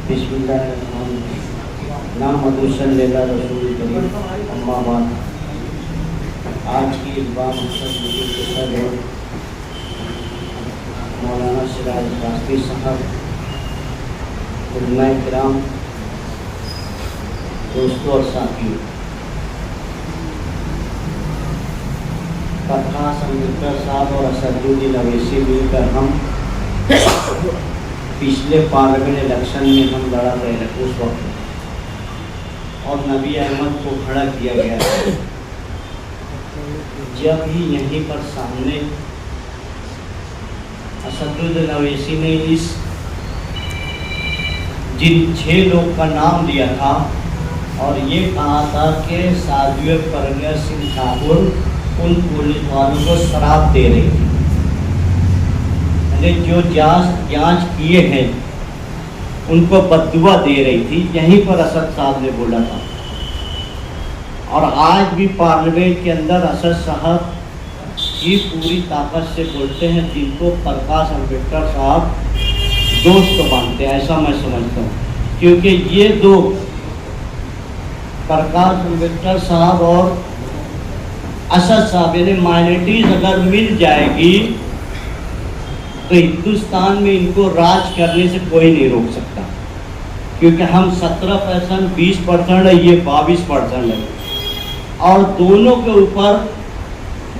बिस्मिल्लाहिर्रहमानिर्रहीम। नाम मदुसल्लल्लाह रसूल करीम अम्मा बाद। आज की इस बार मकसद के सदर मौलाना सिराज कासमी साहब, उलमाए किराम, दोस्तों और साथियों, प्रकाश अम्बेडकर साहब और असदुद्दीन अवैसी मिलकर हम पिछले पार्लियामेंट इलेक्शन में हम लड़ा रहे उस वक्त, और नबी अहमद को खड़ा किया गया था। जब ही यहीं पर सामने असदुद्दीन अवैसी ने जिन 6 लोग का नाम लिया था और ये कहा था कि साध्वी प्रज्ञा सिंह ठाकुर उन पुलिस वालों को शराब दे रही थी, जो जांच किए हैं उनको बददुआ दे रही थी। यहीं पर असद साहब ने बोला था, और आज भी पार्लियामेंट के अंदर असद साहब की पूरी ताकत से बोलते हैं, जिनको प्रकाश अम्बेडकर साहब दोस्त मानते हैं, ऐसा मैं समझता हूँ। क्योंकि ये दो, प्रकाश अम्बेडकर साहब और असद साहब, यानी माइनॉरिटीज अगर मिल जाएगी तो हिंदुस्तान में इनको राज करने से कोई नहीं रोक सकता। क्योंकि हम 17%, 20% है, ये 22% है, और दोनों के ऊपर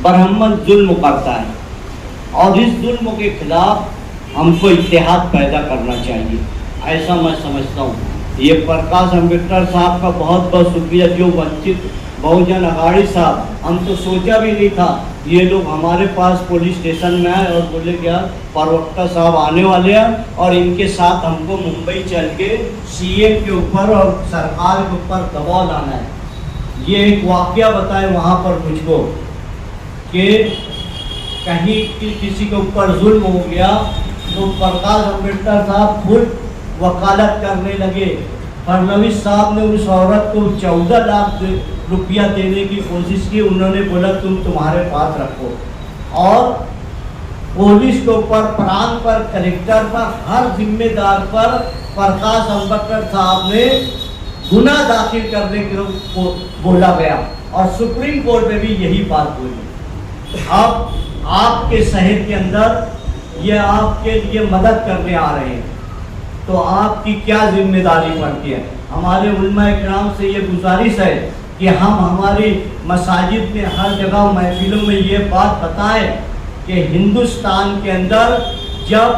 ब्राह्मण जुल्म करता है, और इस जुल्म के खिलाफ हमको इत्तेहाद पैदा करना चाहिए, ऐसा मैं समझता हूँ। ये प्रकाश अम्बेडकर साहब का बहुत बहुत शुक्रिया, जो वंचित बहुजन अघाड़ी साहब, हम तो सोचा भी नहीं था ये लोग हमारे पास पुलिस स्टेशन में आए और बोले क्या प्रवक्ता साहब आने वाले हैं और इनके साथ हमको मुंबई चल के सीएम के ऊपर और सरकार के ऊपर दबाव लाना है। ये एक वाकया बताए वहाँ पर मुझको कि कहीं किसी के ऊपर जुल्म हो गया तो प्रकाश अम्बेडकर साहब खुद वकालत करने लगे। फडणवीस साहब ने उस औरत को 14 लाख रुपया देने की कोशिश की, उन्होंने बोला तुम तुम्हारे पास रखो, और पुलिस के ऊपर, प्रांत पर, कलेक्टर पर, हर जिम्मेदार पर प्रकाश अम्बेडकर साहब ने गुनाह दाखिल करने को बोला गया, और सुप्रीम कोर्ट में भी यही बात बोली। अब आपके शहर के अंदर ये आपके लिए मदद करने आ रहे हैं, तो आपकी क्या जिम्मेदारी पड़ती है। हमारे उलमाए किराम से ये गुजारिश है कि हम हमारी मसाजिद में हर जगह महफिलों में ये बात बताएं कि हिंदुस्तान के अंदर जब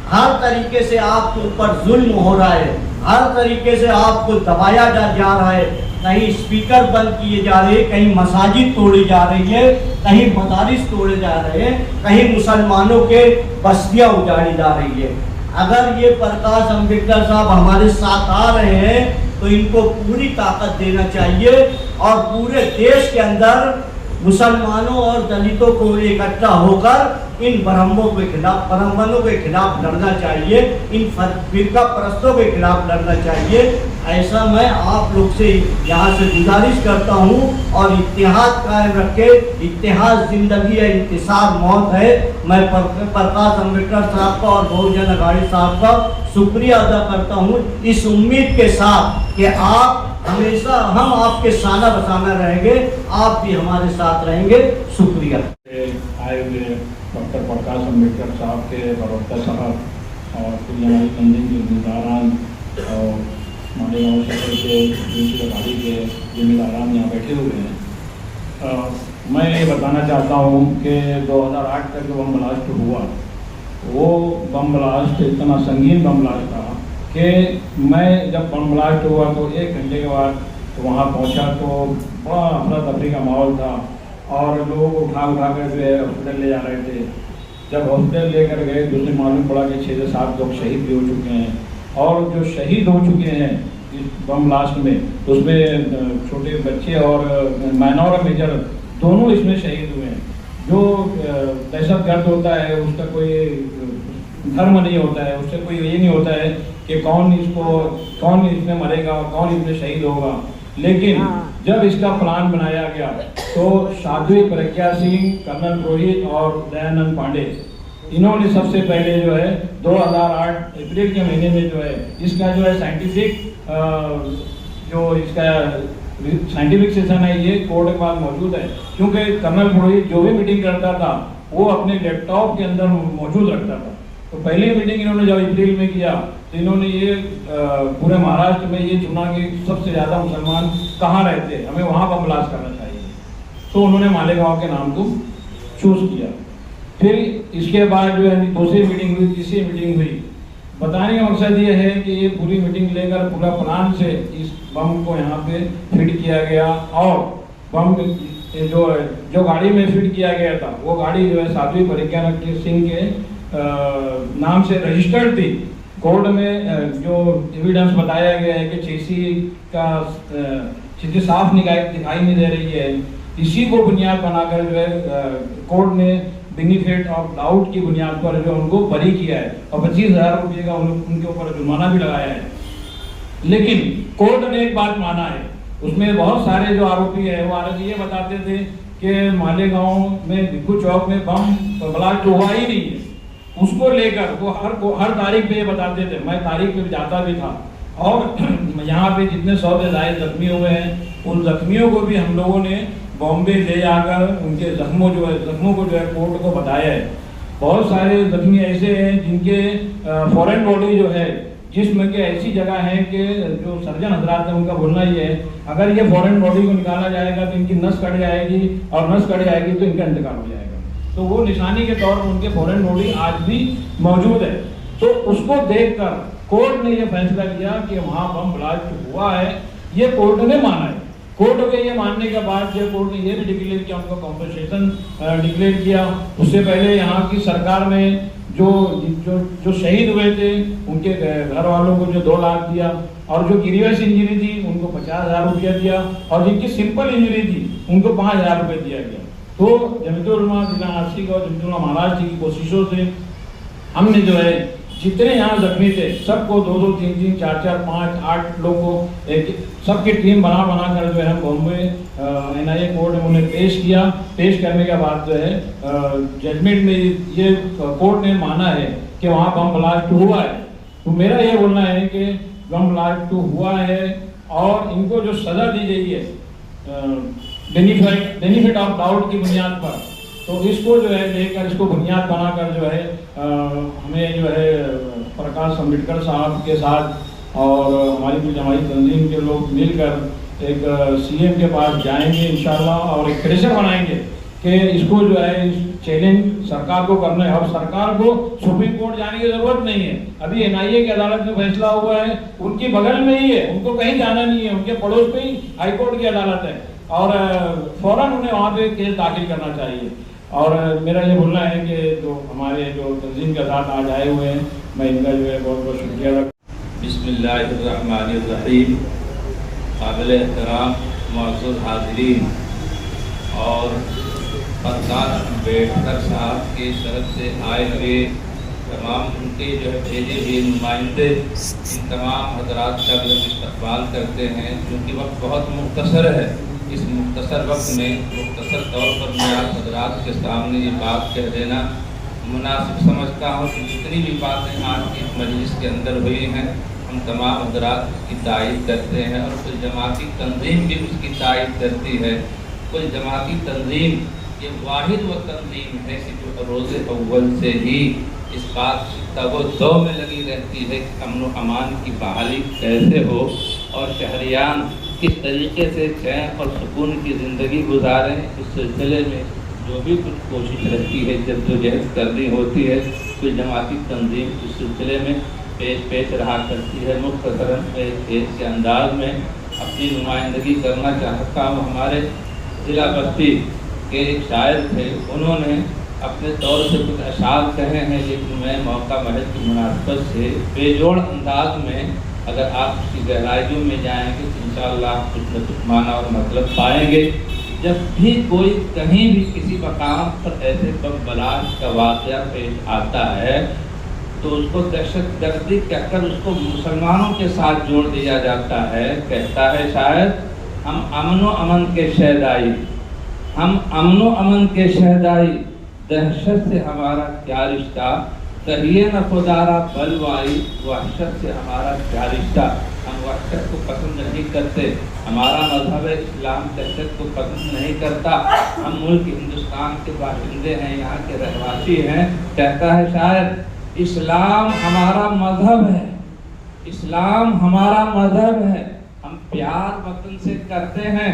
हर तरीके से आपके ऊपर जुल्म हो रहा है, हर तरीके से आपको दबाया जा रहा है, कहीं स्पीकर बंद किए जा रहे हैं, कहीं मसाजिद तोड़ी जा रही है, कहीं मदारिस तोड़े जा रहे हैं, कहीं मुसलमानों के बस्तियाँ उजाड़ी जा रही है। अगर ये प्रकाश अम्बेडकर साहब हमारे साथ आ रहे हैं तो इनको पूरी ताकत देना चाहिए, और पूरे देश के अंदर मुसलमानों और दलितों को इकट्ठा होकर इन ब्राह्मणों के खिलाफ लड़ना चाहिए, इन फिरका परस्तों के खिलाफ लड़ना चाहिए। ऐसा मैं आप लोग से यहाँ से गुजारिश करता हूँ, और इत्तेहाद कायम रखे। इत्तेहाद जिंदगी है, इंतसार मौत है। मैं प्रकाश अम्बेडकर साहब का और बहुजन अघाड़ी साहब का शुक्रिया अदा करता हूँ, इस उम्मीद के साथ कि आप हमेशा, हम आपके साना बसाना रहेंगे, आप भी हमारे साथ रहेंगे। शुक्रिया। आए हुए डॉक्टर प्रकाश अम्बेडकर साहब के प्रवक्ता साहब और कुलजमाई तंजीम के जिम्मेदारान और मालेगांव शहर के म्यूनसिपल गाड़ी के जिम्मेदारान यहाँ बैठे हुए हैं। मैं ये बताना चाहता हूँ कि 2008 का जो बम ब्लास्ट हुआ, वो बम ब्लास्ट इतना संगीन बम ब्लास्ट था कि मैं जब बम ब्लास्ट हुआ तो 1 घंटे के बाद वहाँ पहुँचा तो बड़ा अफरा तफरी का माहौल था, और लोग उठा कर जो है हॉस्पिटल ले जा रहे थे। जब हॉस्पिटल लेकर गए तो उसमें मालूम पड़ा कि 6 से 7 लोग शहीद भी हो चुके हैं, और जो शहीद हो चुके हैं इस बम ब्लास्ट में, उसमें छोटे बच्चे और माइनर और मेजर दोनों इसमें शहीद हुए हैं। जो दहशतगर्द होता है उसका कोई धर्म नहीं होता है, उससे कोई ये नहीं होता है कि कौन इसमें मरेगा और कौन इसमें शहीद होगा। लेकिन जब इसका प्लान बनाया गया तो साध्वी प्रज्ञा सिंह, कर्नल रोहित और दयानंद पांडे इन्होंने सबसे पहले जो है 2008 अप्रैल के महीने में जो है इसका जो है साइंटिफिक सेशन है, ये कोर्ट के पास मौजूद है। क्योंकि कर्नल पुरोहित जो भी मीटिंग करता था वो अपने लैपटॉप के अंदर मौजूद रखता था। तो पहली मीटिंग इन्होंने जब अप्रैल में किया तो इन्होंने ये पूरे महाराष्ट्र में ये चुना कि सबसे ज़्यादा मुसलमान कहाँ रहते हैं, हमें वहाँ पर ब्लास्ट करना चाहिए। तो उन्होंने मालेगांव के नाम को चूज किया। फिर इसके बाद जो है दूसरी मीटिंग हुई, तीसरी मीटिंग हुई। बताने का मकसद ये है कि ये पूरी मीटिंग लेकर पूरा प्लान से इस बम को यहाँ पे फिट किया गया और बम जो गाड़ी में फिट किया गया था वो गाड़ी जो है साध्वी प्रज्ञा सिंह के नाम से रजिस्टर्ड थी। कोर्ट में जो एविडेंस बताया गया है कि चीज़ें साफ दिखाई नहीं दे रही है, इसी को बुनियाद बनाकर जो है कोर्ट ने बेनिफिट ऑफ डाउट की बुनियाद पर जो उनको बरी किया है और 25,000 रुपये का उनके ऊपर जुर्माना भी लगाया है। लेकिन कोर्ट ने एक बात माना है, उसमें बहुत सारे जो आरोपी है वो आरोपी ये बताते थे कि मालेगांव में भिक्खू चौक में बम ब्लास्ट हुआ ही नहीं है। उसको लेकर वो हर तारीख पे ये बताते थे, मैं तारीख पे जाता भी था। और यहाँ पे जितने 100 से ज़्यादा जख्मी हुए हैं उन जख्मियों को भी हम लोगों ने बॉम्बे ले जाकर उनके जख्मों को जो है कोर्ट को बताया है। बहुत सारे जख्मी ऐसे हैं जिनके फॉरेन बॉडी जो है जिसमें के ऐसी जगह है कि जो सर्जन हजरात है उनका बोलना ये है अगर ये फॉरेन बॉडी को निकाला जाएगा तो इनकी नस कट जाएगी और नस कट जाएगी तो इनका इंतकाल हो जाएगा। तो वो निशानी के तौर पर उनके फॉरेन बॉडी आज भी मौजूद है। तो उसको देखकर कोर्ट ने ये फैसला किया कि वहाँ बम ब्लास्ट हुआ है, ये कोर्ट ने माना है। कोर्ट के ये मानने के बाद जो कोर्ट ने ये भी डिक्लेयर किया, उनको कॉम्पनसेशन डिक्लेयर किया। उससे पहले यहाँ की सरकार में जो शहीद हुए थे उनके घर वालों को जो 2 लाख दिया और जो ग्रीवियस इंजरी थी उनको 50,000 रुपया दिया और जिनकी सिंपल इंजरी थी उनको 5,000 रुपये दिया गया। तो जमीयतुल उलमा जिला नासिक और जमीयतुल उलमा महाराष्ट्र की कोशिशों से हमने जो है जितने यहाँ जख्मी थे सबको 2-2, 3-3, 4-4, 5, 8 लोगों को एक सबकी टीम बना कर जो है हम बॉम्बे NIA कोर्ट में उन्हें पेश किया। पेश करने के बाद जो है जजमेंट में ये कोर्ट ने माना है कि वहाँ बम ब्लास्ट हुआ है। तो मेरा ये बोलना है कि बम ब्लास्ट हुआ है और इनको जो सज़ा दी गई है बेनिफिट ऑफ डाउट की बुनियाद पर, तो इसको जो है लेकर इसको बुनियाद बनाकर जो है हमें जो है प्रकाश अम्बेडकर साहब के साथ और हमारी कुछ जमाई तंजीम के लोग मिलकर एक CM के पास जाएंगे इंशाल्लाह और एक प्रेशर बनाएंगे कि इसको जो है चैलेंज सरकार को करना है। और सरकार को सुप्रीम कोर्ट जाने की जरूरत नहीं है, अभी NIA की अदालत में फैसला हुआ है, उनकी बगल में ही है, उनको कहीं जाना नहीं है, उनके पड़ोस में ही हाईकोर्ट की अदालत है और फौरन उन्हें वहाँ पे केस दाखिल करना चाहिए। और मेरा ये बोलना है कि जो हमारे जो तंजीम के साथ आज आए हुए हैं मैं इनका जो है बहुत बहुत शुक्रिया अदा। बिस्मिल्लाहिर्रहमानिर्रहीम। काबिल एहतराम मौजूद हाज़रीन और प्रकाश अम्बेडकर साहब की तरफ से आए हुए तमाम उनके जो है भेजे हुए नुमाइंदे, इन तमाम हजरात का भी हम इस्तक़बाल करते हैं। क्योंकि वक्त बहुत मुख्तसर है, इस मुख्तसर वक्त में मुख्तसर तौर पर मैं आप हजरात के सामने ये बात कह देना मुनासिब समझता हूँ कि जितनी भी बातें आज इस मजलिस के अंदर हुई हैं हम तमाम हजरात उसकी तारीफ़ करते हैं और कुल जमाती तंजीम भी उसकी तारीफ़ करती है। कुल जमाती तंजीम ये वाहिद व तंजीम है कि जो रोज़े अव्वल से ही इस बात तगो में लगी रहती है कि अमन व अमान की बहाली कैसे हो और शहरियान किस तरीके से चैन और सुकून की ज़िंदगी गुजारें। इस सिलसिले में जो भी कुछ कोशिश रहती है जद्दोजहद करनी होती है कुल जमाती तंजीम इस सिलसिले में पेश रहा करती है। मुख्तसरन के अंदाज में अपनी नुमाइंदगी करना चाहता हूँ। हमारे ज़िला बस्ती के एक शायर थे, उन्होंने अपने तौर से कुछ अशार कहे हैं, लेकिन मैं मौका महल की मुनासबत से बेजोड़ अंदाज में अगर आप उसकी गहराइयों में जाएंगे तो इंशाअल्लाह कुछ न कुछ माना और मतलब पाएंगे। जब भी कोई कहीं भी किसी मकाम पर ऐसे बम ब्लास्ट का वाक़या पेश आता है तो उसको दहशतगर्दी कहकर उसको मुसलमानों के साथ जोड़ दिया जाता है। कहता है शायद हम अमन व अमन के शहदाई, हम अमन व अमन के शहदाई, दहशत से हमारा क्या रिश्ता, कहिए न खुदारा बलवाई, वहशत से हमारा क्या रिश्ता। हम वहशत को पसंद नहीं करते, हमारा मजहब इस्लाम दहशत को पसंद नहीं करता। हम मुल्क हिंदुस्तान के बाशिंदे हैं, यहाँ के रहवासी हैं। कहता है शायर, इस्लाम हमारा मजहब है, इस्लाम हमारा मजहब है, हम प्यार वतन से करते हैं।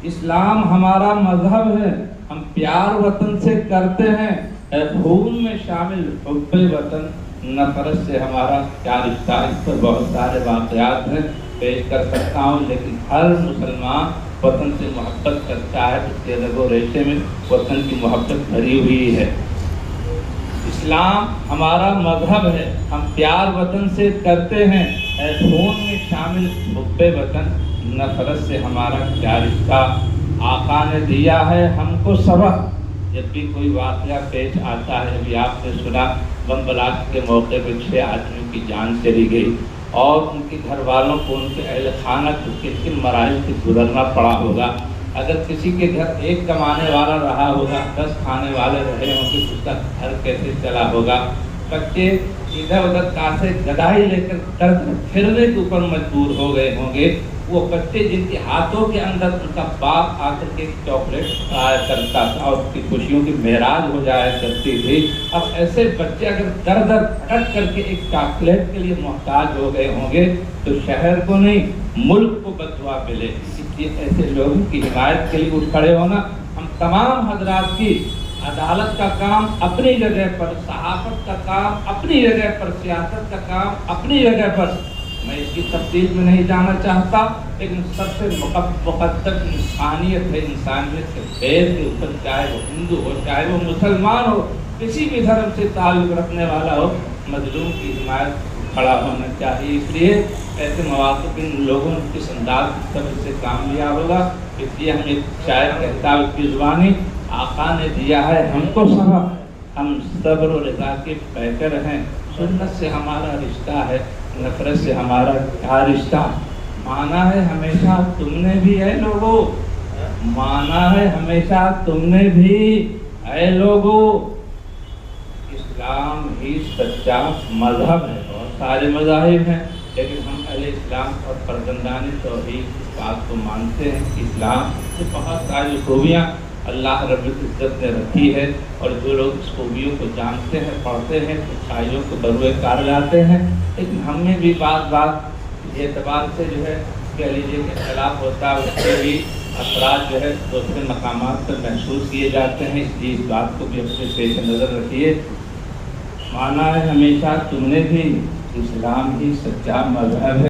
इस्लाम हमारा मजहब है, हम प्यार वतन से करते हैं। खून में शामिल हुब्बे वतन, नफरत से हमारा क्या रिश्ता। इस पर बहुत सारे वाक़यात हैं, पेश कर सकता हूँ, लेकिन हर मुसलमान वतन से मोहब्बत करता है, उसके रगो रेशे में वतन की मोहब्बत भरी हुई है। इस्लाम हमारा मजहब है, हम प्यार वतन से करते हैं। खून में शामिल हुब्बे वतन, नफरत से हमारा क्या रिश्ता। आका ने दिया है हमको सबक, जब भी कोई वाक़या पेश आता है। अभी आपने सुना बम ब्लास्ट के मौके पर 6 आदमियों की जान चली गई और उनके घर वालों को, उनके अहल खाना को किन किन मराइल से गुजरना पड़ा होगा। अगर किसी के घर एक कमाने वाला रहा होगा, 10 खाने वाले रहे होंगे, उसका घर कैसे चला होगा। बच्चे इधर उधर कासे गदाई लेकर दर्द फिरने के ऊपर मजबूर हो गए होंगे। वो बच्चे जिनके हाथों के अंदर उनका बाप आकर के चॉकलेट खाया करता था और उसकी खुशियों की महराज हो जाया करती थी, अब ऐसे बच्चे अगर दर दर भटक करके एक चॉकलेट के लिए मोहताज हो गए होंगे तो शहर को नहीं, मुल्क को बददुआ मिले। इसलिए ऐसे लोगों की हिमायत के लिए उठ खड़े होना। हम तमाम हजरात की अदालत का काम अपनी जगह पर, सहाफत का काम अपनी जगह पर, सियासत का काम अपनी जगह पर। मैं इसकी तफसील में नहीं जाना चाहता, लेकिन सबसे मुकद्दस इंसानियत है। इंसानियत के पैर के ऊपर, चाहे वो हिंदू हो, चाहे वो मुसलमान हो, किसी भी धर्म से ताल्लुक़ रखने वाला हो, मजलूम की हिमायत खड़ा होना चाहिए। इसलिए ऐसे मौक़े पर इन लोगों ने किस अंदाज से काम लिया होगा। इसलिए हम एक शायर कहता है उसकी ज़ुबानी, आका ने दिया है हमको सबक, हम सब्र और रिज़ा के पैकर हैं। सुन्नत से हमारा रिश्ता है, नफरत से हमारा क्या रिश्ता। माना है हमेशा तुमने भी है लोगों, माना है हमेशा तुमने भी है लोगों। इस्लाम ही सच्चा मजहब है। बहुत सारे मज़ाहिब हैं, लेकिन हम अहले इस्लाम और फर्जंदानी तौहीद इस बात को मानते हैं कि इस्लाम से बहुत सारी खूबियाँ अल्लाह रब्बुल इज़्ज़त ने रखी है, और जो लोग इस खूबियों को जानते हैं, पढ़ते हैं, अच्छाइयों को बरूए कार लाते हैं। लेकिन हमें भी बात एतबार से जो है कह लीजिए कि खिलाफ होता है, उससे भी असरात जो है दूसरे मकामात पर महसूस किए जाते हैं। इसलिए इस बात को भी अपने पेश नज़र रखिए। माना है हमेशा तुमने भी, इस्लाम ही सच्चा मजहब है।